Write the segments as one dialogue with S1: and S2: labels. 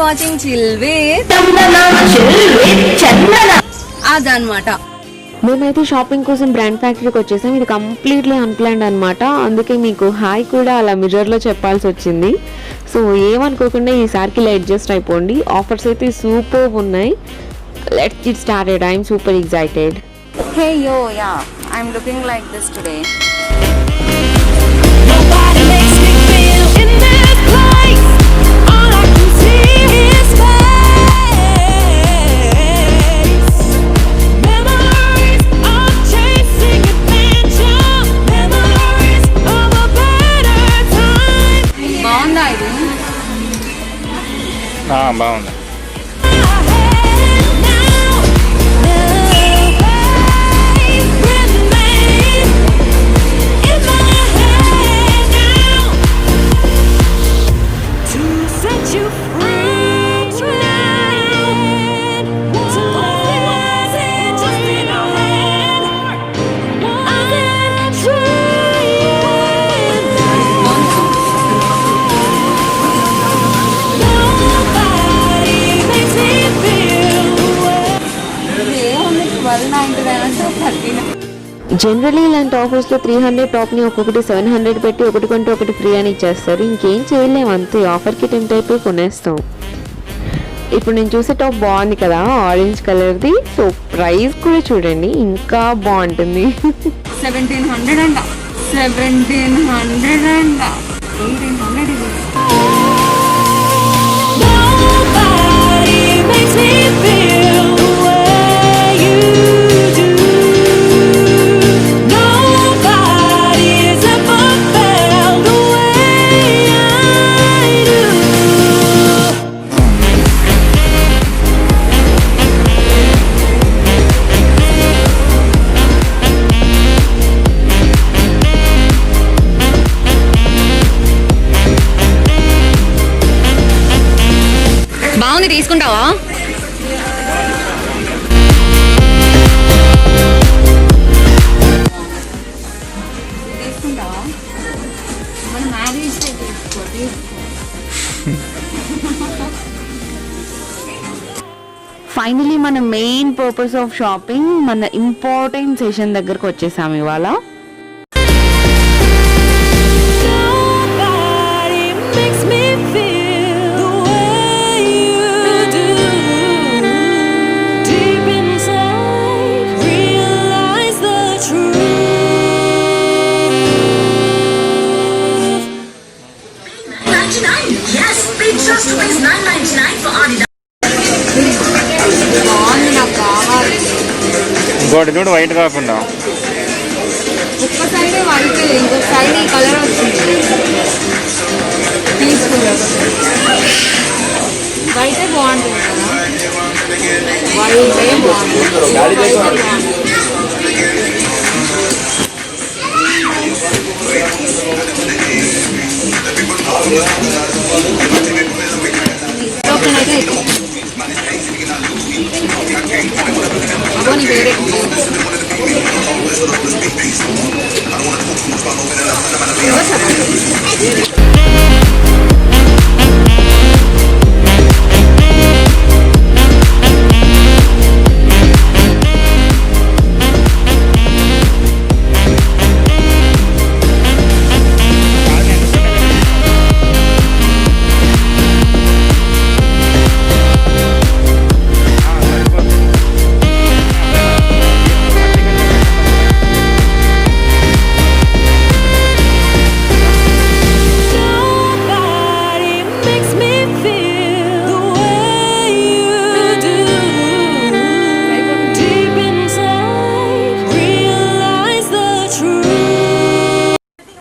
S1: Watching chill with అదనమాట.
S2: మేమైతే shopping కోసం బ్రాండ్ ఫ్యాక్టరీకి వచ్చేసాం. ఇది కంప్లీట్లీ అన్ప్లాన్డ్ అనమాట. అందుకే మీకు హాయ్ కూడా అలా మిర్రర్లో చెప్పాల్సి వచ్చింది. సో ఏమనుకోకుండా ఈసారికి అడ్జస్ట్ అయిపోండి. ఆఫర్స్ అయితే సూపర్ ఉన్నాయి. Let's get started. I'm super excited.
S1: Hey yo, yeah, I'm looking like this today.
S3: Nobody makes me feel in this place. All I can see is space. Memories of chasing adventure. Memories of a better time.
S1: బాగుందా ఇది?
S4: బాగుంది.
S2: Generally ఇలాంటి ఆఫర్స్లో 300 టాప్ని ఒక్కొక్కటి 700 పెట్టి ఒకటి కొంటే ఒకటి free అని ఇచ్చేస్తారు. ఇంకేం చేయలేము, అంతే. ఆఫర్కి టెంప్ట్ అయిపోయి కొనేస్తాం. ఇప్పుడు నేను చూసే టాప్ బాగుంది కదా, ఆరెంజ్ కలర్ది. సో ప్రైస్ కూడా చూడండి, ఇంకా బాగుంటుంది.
S1: 1700 అంట. 1700 అంట. 1800 ఇది.
S3: Nobody makes me feel the way you do. Nobody's ever felt the way I do.
S1: బాగుంది, తీసుకుంటావా? తీసుకుంటావా? మన మ్యారేజ్
S2: ఫైనలీ మన మెయిన్ పర్పస్ ఆఫ్ షాపింగ్, మన ఇంపార్టెంట్ సెషన్ దగ్గరకు వచ్చేసాము ఇవాళ.
S3: Nobody makes me feel the way you do. Deep inside, realize the truth.
S5: 99. Yes, pay just rupees 9.99 for Adidas.
S1: బాగుంది, నాకు కావాలి.
S4: ఇంకోటి చూడు, వైట్ కాకుండా.
S1: ఒక్క సైడే వైట్, ఇంకొక సైడ్ ఈ కలర్ వచ్చింది. తీసుకున్నాను. వైటే బాగుంటుంది కదా, వైటే బాగుంటుంది. వైటే బాగుంటుంది. అయితే అబ్బో నీ వేరే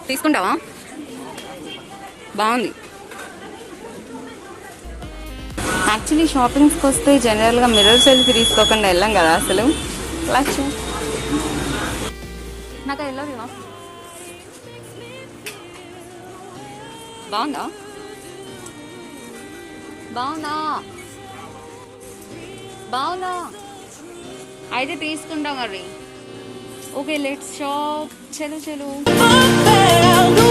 S1: తీసుకుంటావా? బాగుంది. యాక్చువల్లీ షాపింగ్స్కి వస్తే జనరల్గా మిర్రర్ సెల్ఫీ తీసుకోకుండా వెళ్ళాం కదా అసలు. లక్ష నాకు వెళ్ళదు. బాగుందా? బాగుందా? బాగుందా? అయితే తీసుకుంటా మరి. Okay, let's shop. చలో చలో.
S3: Found the way I do.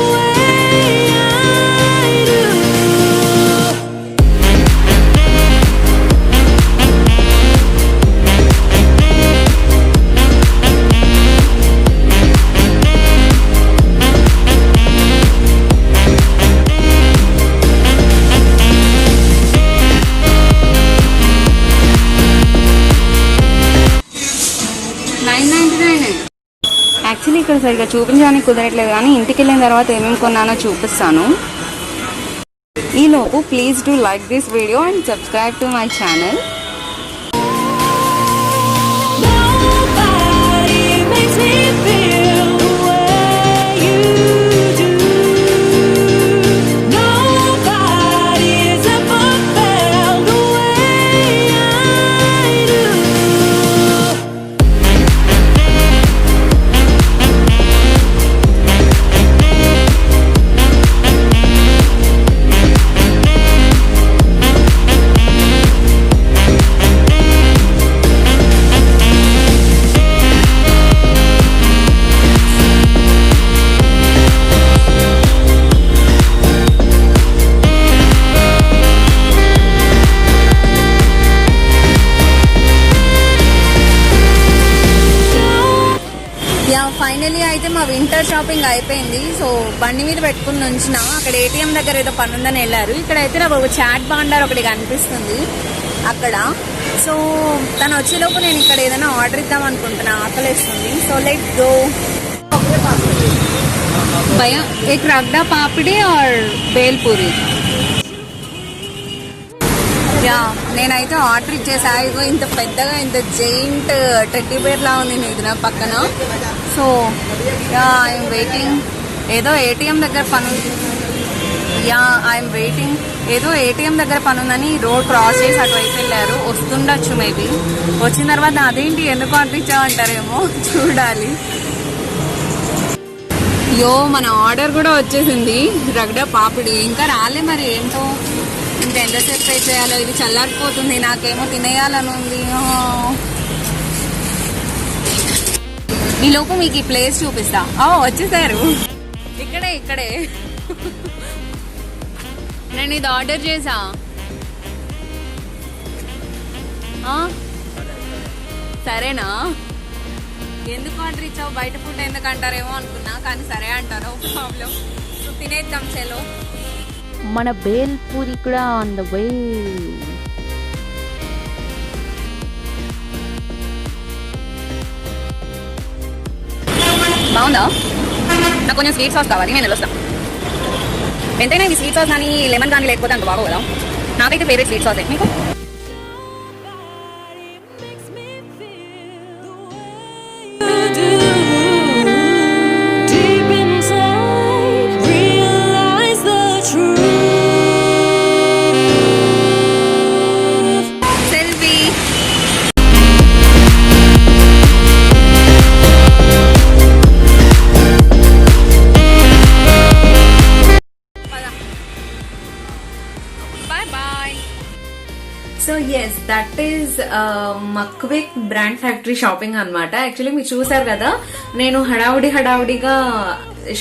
S1: Actually ఇక్కడ సరిగ్గా చూపించడానికి కుదరట్లేదు కానీ ఇంటికి వెళ్ళిన తర్వాత ఏమేమి కొన్నానో చూపిస్తాను. ఈలోపు please do like this video and subscribe to my channel.
S3: Nobody makes me feel the way you do. Nobody's ever felt the way I do.
S1: Finally అయితే మా వింటర్ షాపింగ్ అయిపోయింది. సో బండి మీద పెట్టుకుని ఉంచిన అక్కడ ఏటీఎం దగ్గర ఏదో పని ఉందని వెళ్ళారు. ఇక్కడైతే నాకు ఒక చాట్ బాండర్ ఒకటి కనిపిస్తుంది అక్కడ. సో తను వచ్చేలోపు నేను ఇక్కడ ఏదైనా ఆర్డర్ ఇద్దాం అనుకుంటున్నా, ఆకలిస్తుంది. So let go. భయ एक रगड़ा पापड़ी और बेल पूरी. యా నేనైతే ఆర్డర్ ఇచ్చేసా. ఇగో ఇంత పెద్దగా ఇంత జైంట్ టెడ్డీ బేర్ లా ఉంది ఇది నా పక్కన. So yeah I'm waiting. ఏదో ఏటీఎం దగ్గర పని ఐఎమ్ వెయిటింగ్. ఏదో ఏటీఎం దగ్గర పని ఉందని రోడ్ క్రాస్ చేసి అటువైపు వెళ్ళారు. వస్తుండొచ్చు మేబీ. వచ్చిన తర్వాత అదేంటి ఎందుకు ఆర్డర్ ఇచ్చామంటారేమో చూడాలి. మన ఆర్డర్ కూడా వచ్చేసింది, రగడా పాపిడి. ఇంకా రాలే, మరి ఏంటో ఇంకా ఎంతసేపు పే చేయాలో. ఇది చల్లారిపోతుంది, నాకేమో తినేయాలని ఉంది. ఈ లోపు మీకు ఈ ప్లేస్ చూపిస్తా. వచ్చేసారు. ఇక్కడే నేను ఇది ఆర్డర్ చేసా. సరేనా? ఎందుకు ఆర్డర్ ఇచ్చావు, బయట ఫుడ్ ఎందుకు అంటారేమో అనుకున్నా, కానీ సరే అంటారు, ప్రాబ్లం. సో తినేద్దాం చెలో.
S2: మన బేల్ పూరి కూడా ఆన్ ద వే.
S1: బాగుందా? నాకు కొంచెం స్వీట్ సాస్ కావాలి, నేను వెళ్ళొస్తా. ఎంతైనా ఇది స్వీట్ సాస్ కానీ లెమన్ కానీ లేకపోతే అంత బాగోదా? నాకైతే ఫేవరెట్ స్వీట్ సాస్. మీకు
S3: Deep inside, realize the truth.
S1: Selfie. Bye bye. So yes that is మక్విక్ బ్రాండ్ ఫ్యాక్టరీ షాపింగ్ అన్నమాట. యాక్చువల్లీ మీరు చూసారు కదా, నేను హడావుడిగా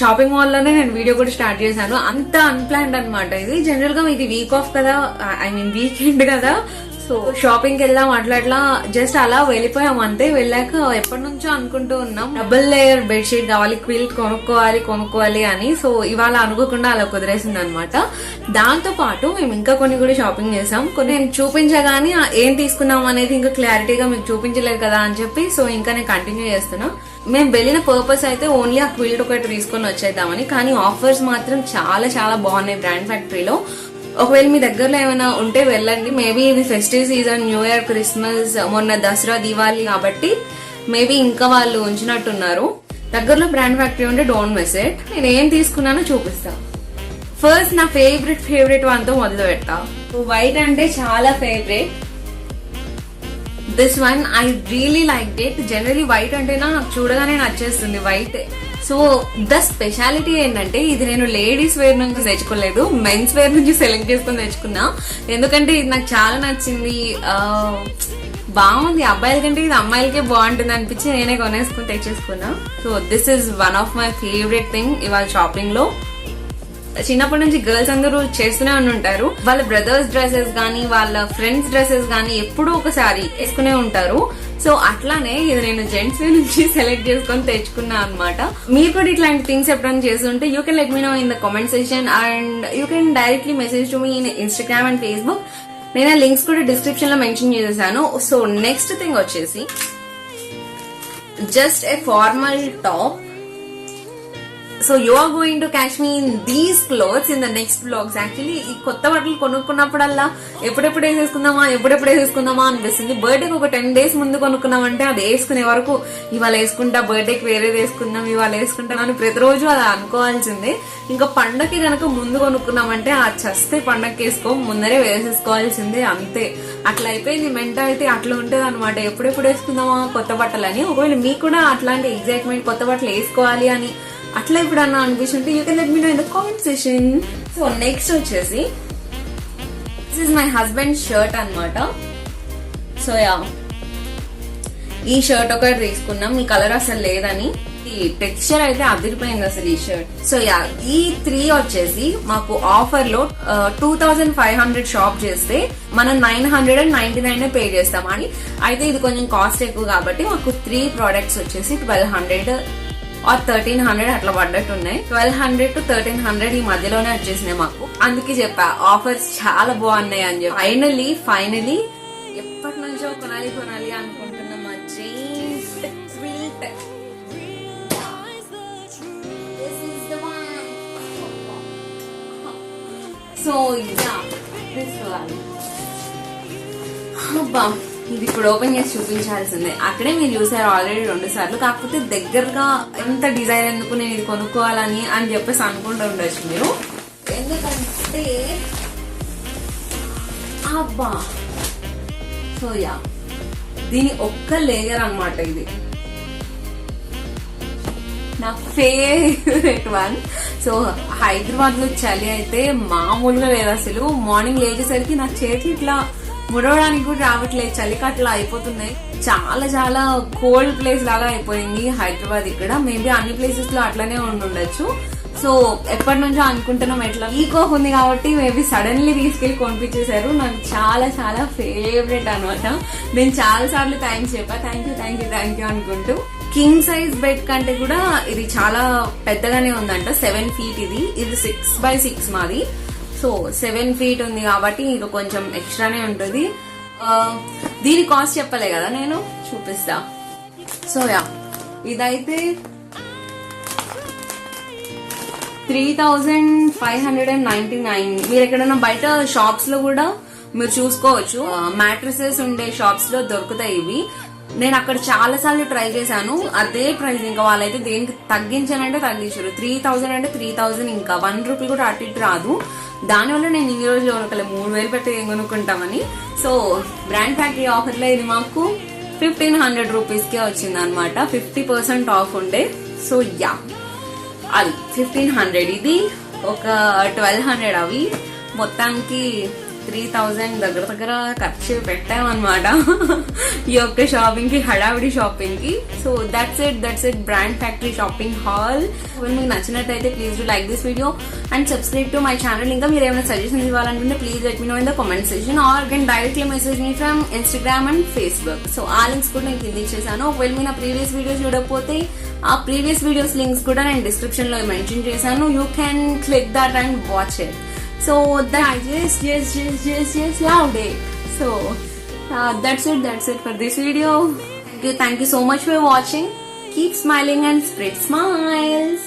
S1: షాపింగ్ మాల్ లోనే నేను వీడియో కూడా స్టార్ట్ చేశాను. అంత అన్ప్లాన్డ్ అన్నమాట. ఇది జనరల్ గా ఇది వీక్ ఆఫ్ కదా, ఐ మీన్ వీకెండ్ కదా. సో షాపింగ్ కి వెళ్దాం అట్లా జస్ట్ అలా వెళ్ళిపోయాం అంతే. వెళ్ళాక ఎప్పటి నుంచో అనుకుంటూ ఉన్నాం డబుల్ లేయర్ బెడ్షీట్ కావాలి, క్విల్ట్ కొనుక్కోవాలి అని. సో ఇవాళ అనుకోకుండా అలా కుదిరేసింది అనమాట. దాంతో పాటు మేము ఇంకా కొన్ని కూడా షాపింగ్ చేసాం. కొన్ని నేను చూపించగానే ఏం తీసుకున్నాం అనేది ఇంకా క్లారిటీగా మీకు చూపించలేదు కదా అని చెప్పి సో ఇంకా నేను కంటిన్యూ చేస్తున్నా. మేము వెళ్ళిన పర్పస్ అయితే ఓన్లీ ఆ క్విల్ట్ ఒకటి తీసుకొని వచ్చేద్దామని, కానీ ఆఫర్స్ మాత్రం చాలా చాలా బాగున్నాయి బ్రాండ్ ఫ్యాక్టరీలో. ఒకవేళ మీ దగ్గరలో ఏమైనా ఉంటే వెళ్ళండి. మేబీ ఇది festive season, new year, Christmas, మొన్న దసరా, దివాళీ కాబట్టి మేబీ ఇంకా వాళ్ళు ఉంచినట్టున్నారు. దగ్గరలో బ్రాండ్ ఫ్యాక్టరీ ఉంటే డోంట్ మిస్ ఇట్. నేను ఏం తీసుకున్నానో చూపిస్తా. ఫస్ట్ నా ఫేవరెట్ వన్ తో మొదలు పెడతా. వైట్ అంటే చాలా favourite. This one I really like it. Generally white అంటే నాకు చూడగానే నచ్చేస్తుంది వైట్. సో ద స్పెషాలిటీ ఏంటంటే ఇది నేను లేడీస్ వేర్ నుంచి తెచ్చుకోలేదు, మెన్స్ వేర్ నుంచి సెలెక్ట్ చేసుకుని తెచ్చుకున్నా. ఎందుకంటే ఇది నాకు చాలా నచ్చింది, బాగుంది. అబ్బాయిల కంటే ఇది అమ్మాయిలకే బాగుంటుంది అనిపించి నేనే కొనేసుకుని తెచ్చేసుకున్నా. So this is one of my favourite thing ఇవాళ షాపింగ్ లో. చిన్నప్పటి నుంచి గర్ల్స్ అందరూ చేస్తూనే ఉంటారు. వాళ్ళ బ్రదర్స్ డ్రెస్సెస్ గానీ వాళ్ళ ఫ్రెండ్స్ డ్రెస్సెస్ గానీ ఎప్పుడూ ఒకసారి వేసుకునే ఉంటారు. సో అట్లానే ఇది నేను జెంట్స్ నుంచి సెలెక్ట్ చేసుకొని తెచ్చుకున్నా అనమాట. మీరు కూడా ఇట్లాంటి థింగ్స్ ఎప్పుడైనా చేస్తుంటే you can let me know in the comment section and you can directly message to me in Instagram and Facebook. నేను ఆ లింక్స్ కూడా డిస్క్రిప్షన్ లో మెన్షన్ చేసేసాను. సో నెక్స్ట్ థింగ్ వచ్చేసి just a formal top. So you are going to catch me in these clothes in the next vlogs. Actually ఈ కొత్త బట్టలు కొనుక్కున్నప్పుడల్లా ఎప్పుడెప్పుడు వేసేసుకుందామా అనిపిస్తుంది. బర్త్డేకి ఒక 10 days ముందు కొనుక్కున్నామంటే అది వేసుకునే వరకు ఇవాళ వేసుకుంటా, బర్త్డేకి వేరేది వేసుకుందాం, ఇవాళ వేసుకుంటాను అని ప్రతిరోజు అది అనుకోవాల్సిందే. ఇంకా పండగకి గనక ముందు కొనుక్కున్నామంటే ఆ చస్తే పండగకి వేసుకో, ముందరే వేసేసుకోవాల్సిందే, అంతే. అట్లా అయిపోయింది మెంటాలిటీ, అట్లా ఉంటది అనమాట. ఎప్పుడెప్పుడు వేసుకుందామా కొత్త బట్టలని. ఒకవేళ మీకు కూడా అట్లాంటి ఎగ్జైట్మెంట్ కొత్త బట్టలు వేసుకోవాలి అని అట్లా ఎప్పుడన్నా అనిపిస్తుంటే you can let me know in the comment session. So next వచ్చేసి this is my husband shirt అన్నమాట. సో యా, ఈ షర్ట్ ఒకటి తీసుకున్నాం, ఈ కలర్ అసలు లేదని. ఈ టెక్స్చర్ అయితే అదిరిపోయింది అసలు ఈ షర్ట్. సో యా, ఈ 3 వచ్చేసి మాకు ఆఫర్ లో 2500 షాప్ చేస్తే మనం 999 పే చేస్తాం అని. అయితే ఇది కొంచెం కాస్ట్ ఎక్కువ కాబట్టి మాకు 3 ప్రోడక్ట్స్ వచ్చేసి 1200 or 1300 అట్లా పడ్డట్టు ఉన్నాయి. 1200 to 1300 ఈ మధ్యలోనే వచ్చేసినాయి మాకు. అందుకే చెప్పా ఆఫర్స్ చాలా బాగున్నాయి అని చెప్పి. ఫైనలీ ఎప్పటి నుంచో కొనాలి అనుకుంటున్నా మా jeans quilt. So yeah, this one. అబ్బా, ఇది ఇప్పుడు ఓపెన్ చేసి చూపించాల్సిందే. అక్కడే మీరు చూసారు ఆల్రెడీ 2 సార్లు. కాకపోతే దగ్గరగా ఎంత డిజైన్ ఎందుకు నేను ఇది కొనుక్కోవాలని అని చెప్పేసి అనుకుంటూ ఉండొచ్చు మీరు. ఎందుకంటే అబ్బా, సో యా, దీని ఒక్క లేయర్ అన్నమాట. ఇది నా ఫేవరెట్ వన్. సో హైదరాబాద్ లో చలి అయితే మామూలుగా లేదు అసలు. మార్నింగ్ లేచేసరికి నా చేతులు ఇట్లా ముడవడానికి కూడా రావట్లేదు, చలికి అట్లా అయిపోతున్నాయి. చాలా చాలా కోల్డ్ ప్లేస్ లాగా అయిపోయింది హైదరాబాద్. ఇక్కడ మేబీ అన్ని ప్లేసెస్ లో అట్లానే ఉండొచ్చు. సో ఎప్పటి నుంచో అనుకుంటున్నాం ఎట్లా వీక్ ఆఫ్ ఉంది కాబట్టి మేబీ సడన్లీ తీసుకెళ్లి కొనిపించేశారు. నాకు చాలా చాలా ఫేవరెట్ అనమాట. నేను చాలా సార్లు థ్యాంక్స్ చెప్పా, థ్యాంక్ యూ అనుకుంటూ. కింగ్ సైజ్ బెడ్ కంటే కూడా ఇది చాలా పెద్దగానే ఉందంట. 7 feet ఇది 6x6 మాది. సో 7 feet ఉంది కాబట్టి ఇంకా కొంచెం ఎక్స్ట్రానే ఉంటుంది. దీని కాస్ట్ చెప్పలే కదా, నేను చూపిస్తా. సో యా, ఇదైతే 3599. మీరు ఎక్కడైనా బయట షాప్స్ లో కూడా మీరు చూసుకోవచ్చు, మ్యాట్రసెస్ ఉండే షాప్స్ లో దొరుకుతాయి ఇవి. నేను అక్కడ చాలా సార్లు ట్రై చేశాను, అదే ప్రైస్. ఇంకా వాళ్ళైతే దేనికి తగ్గించానంటే తగ్గించారు. 3000 అంటే 3000, ఇంకా 1 రూపీ కూడా అటు ఇటు రాదు. దానివల్ల నేను ఈ రోజు కొనుక్కలే, 3000 పెట్టి ఏం కొనుక్కుంటామని. సో బ్రాండ్ ఫ్యాక్టరీ ఆఫర్ లో ఇది మాకు 1500 రూపీస్ కే వచ్చింది అనమాట. 50% ఆఫ్ ఉండే. సో యా, అది 1500. ఇది ఒక 1200. అవి మొత్తానికి 3000 దగ్గర ఖర్చు పెట్టామన్నమాట ఈ యొక్క షాపింగ్ కి, హడావిడి షాపింగ్ కి. So that's it brand factory shopping hall. మీకు నచ్చినట్టయితే please do like this video and subscribe to my channel. ఇంకా మీరు ఏమైనా సజెషన్స్ ఇవ్వాలనుకుంటే please let me know in the comment section or can directly message me from Instagram and Facebook. So ఆ links కూడా నేను కింద ఇచ్చేసాను. ఒకవేళ మీరు నా ప్రీవియస్ వీడియోస్ చూడకపోతే ఆ ప్రీవియస్ వీడియోస్ లింక్స్ కూడా నేను డిస్క్రిప్షన్ లో మెన్షన్ చేశాను. You can click that and watch it. So that I just loved it. So that's it for this video. Thank you so much for watching. Keep smiling and spread smiles.